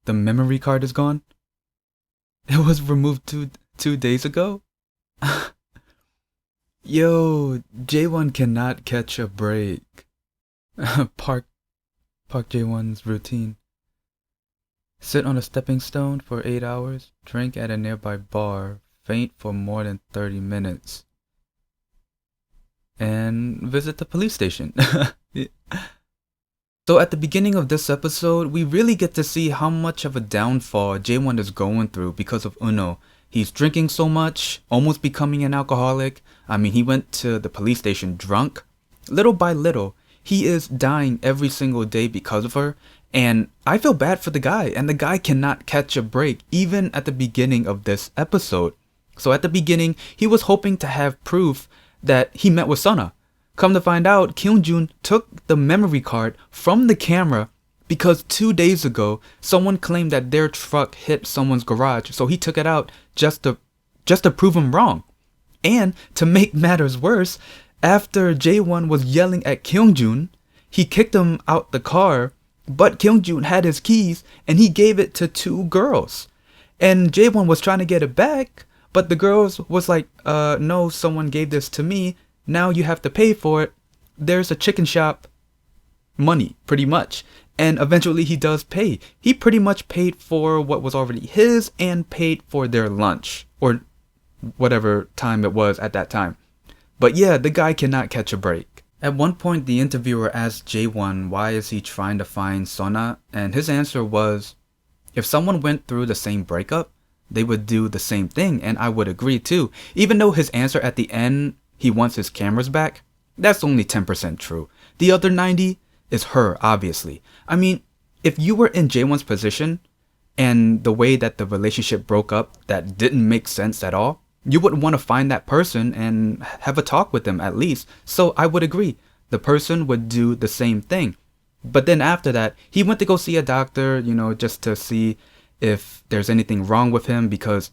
The memory card is gone? It was removed two days ago? Yo, Jae Won cannot catch a break. Park Jae Won's routine. Sit on a stepping stone for 8 hours, drink at a nearby bar, faint for more than 30 minutes, and visit the police station. So at the beginning of this episode, we really get to see how much of a downfall Jae Won is going through because of Uno. He's drinking so much, almost becoming an alcoholic. I mean, he went to the police station drunk. Little by little, he is dying every single day because of her. And I feel bad for the guy, and the guy cannot catch a break even at the beginning of this episode. So at the beginning, he was hoping to have proof that he met with Sona. Come to find out, Kyung-jun took the memory card from the camera because 2 days ago, someone claimed that their truck hit someone's garage, so he took it out just to prove him wrong. And to make matters worse, after Jae Won was yelling at Kyung-jun, he kicked him out the car, but Kyung-jun had his keys and he gave it to 2 girls. And Jae Won was trying to get it back, but the girls was like, no, someone gave this to me. Now you have to pay for it. There's a chicken shop. Money, pretty much. And eventually he does pay. He pretty much paid for what was already his and paid for their lunch. Or whatever time it was at that time. But yeah, the guy cannot catch a break. At one point, the interviewer asked Jae Won why is he trying to find Sona, and his answer was, if someone went through the same breakup, they would do the same thing, and I would agree too. Even though his answer at the end, he wants his cameras back, that's only 10% true. The other 90 is her, obviously. I mean, if you were in Jae Won's position, and the way that the relationship broke up that didn't make sense at all, you would want to find that person and have a talk with them at least. So I would agree, the person would do the same thing. But then after that, he went to go see a doctor, just to see if there's anything wrong with him, because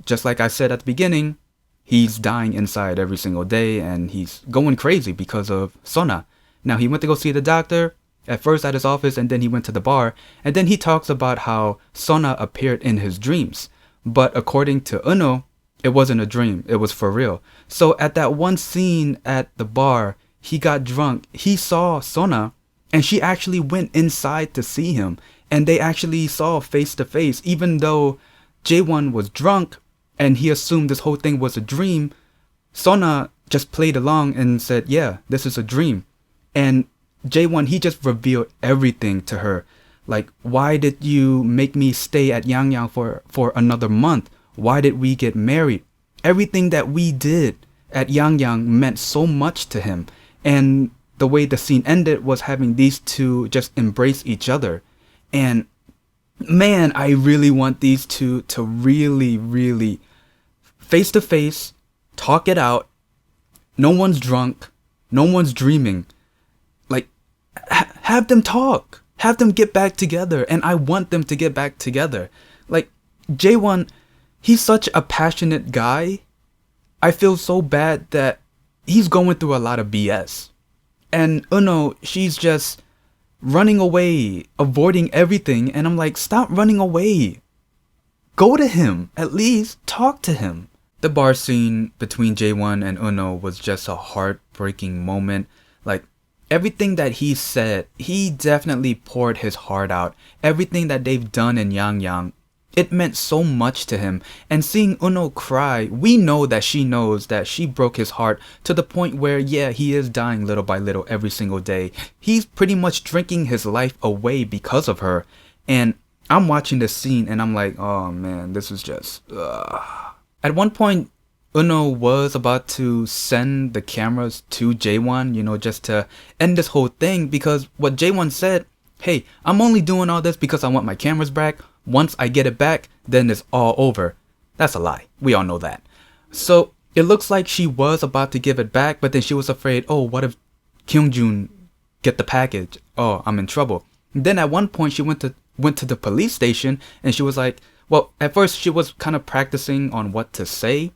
just like I said at the beginning, he's dying inside every single day and he's going crazy because of Sona. Now he went to go see the doctor, at first at his office, and then he went to the bar, and then he talks about how Sona appeared in his dreams. But according to Uno, it wasn't a dream, it was for real. So at that one scene at the bar, he got drunk, he saw Sona, and she actually went inside to see him. And they actually saw face to face, even though Jae Won was drunk and he assumed this whole thing was a dream. Sona just played along and said, yeah, this is a dream. And Jae Won, he just revealed everything to her. Like, why did you make me stay at Yangyang for another month? Why did we get married? Everything that we did at Yangyang meant so much to him. And the way the scene ended was having these two just embrace each other. And man, I really want these two to really face to face, talk it out. No one's drunk. No one's dreaming. Like, have them talk. Have them get back together. And I want them to get back together. Like, Jae Won, he's such a passionate guy. I feel so bad that he's going through a lot of BS. And Uno, she's just running away, avoiding everything, and I'm like, stop running away. Go to him, at least talk to him. The bar scene between Jae Won and Uno was just a heartbreaking moment. Like, everything that he said, he definitely poured his heart out. Everything that they've done in Yangyang, it meant so much to him. And seeing Uno cry, we know that she knows that she broke his heart to the point where, yeah, he is dying little by little every single day. He's pretty much drinking his life away because of her. And I'm watching this scene and I'm like, oh man, this is just... At one point, Uno was about to send the cameras to Jae Won, just to end this whole thing, because what Jae Won said, hey, I'm only doing all this because I want my cameras back. Once I get it back, then it's all over. That's a lie. We all know that. So it looks like she was about to give it back, but then she was afraid, oh, what if Kyung-jun get the package? Oh, I'm in trouble. Then at one point she went to the police station and she was like, well, at first she was kind of practicing on what to say,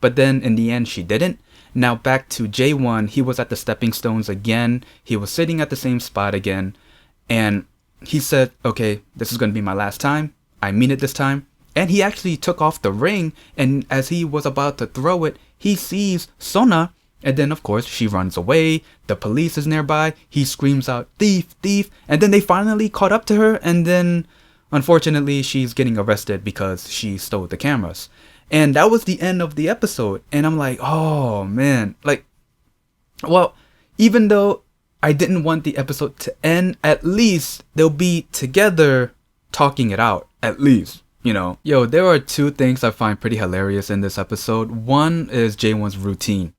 but then in the end she didn't. Now back to Jae Won, he was at the stepping stones again. He was sitting at the same spot again, and he said, okay, this is going to be my last time. I mean it this time. And he actually took off the ring, and as he was about to throw it, he sees Sona, and then of course she runs away. The police is nearby. He screams out, "Thief, thief!" And then they finally caught up to her, and then unfortunately she's getting arrested because she stole the cameras. And that was the end of the episode. And I'm like, oh man, like, well, even though I didn't want the episode to end, at least they'll be together talking it out, at least. You know, yo, there are two things I find pretty hilarious in this episode. One is Jae Won's routine.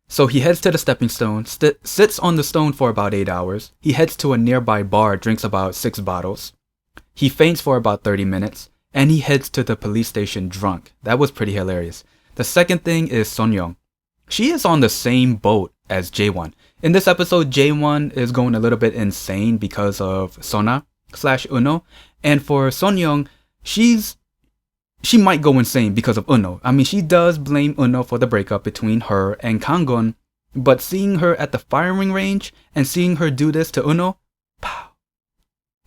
So he heads to the stepping stone, sits on the stone for about 8 hours. He heads to a nearby bar, drinks about 6 bottles. He faints for about 30 minutes, and he heads to the police station drunk. That was pretty hilarious. The second thing is Son Young. She is on the same boat as Jae Won. In this episode, Jae Won is going a little bit insane because of Sona/Uno. And for Son Young, she might go insane because of Uno. I mean, she does blame Uno for the breakup between her and Kanggon, but seeing her at the firing range and seeing her do this to Uno, pow.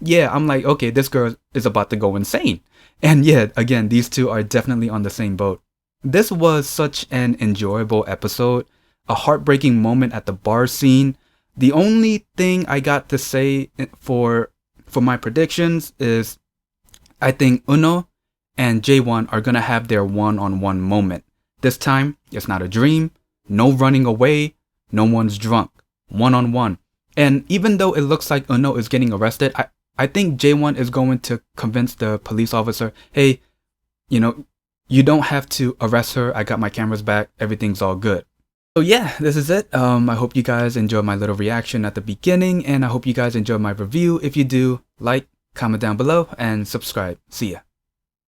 Yeah, I'm like, okay, this girl is about to go insane. And yeah, again, these two are definitely on the same boat. This was such an enjoyable episode, a heartbreaking moment at the bar scene. The only thing I got to say for my predictions is I think Uno and Jae Won are gonna have their one-on-one moment. This time, it's not a dream, no running away, no one's drunk, one-on-one. And even though it looks like Uno is getting arrested, I think Jae Won is going to convince the police officer, hey, you know, you don't have to arrest her. I got my cameras back. Everything's all good. So yeah, this is it. I hope you guys enjoyed my little reaction at the beginning, and I hope you guys enjoyed my review. If you do, like, comment down below, and subscribe. See ya.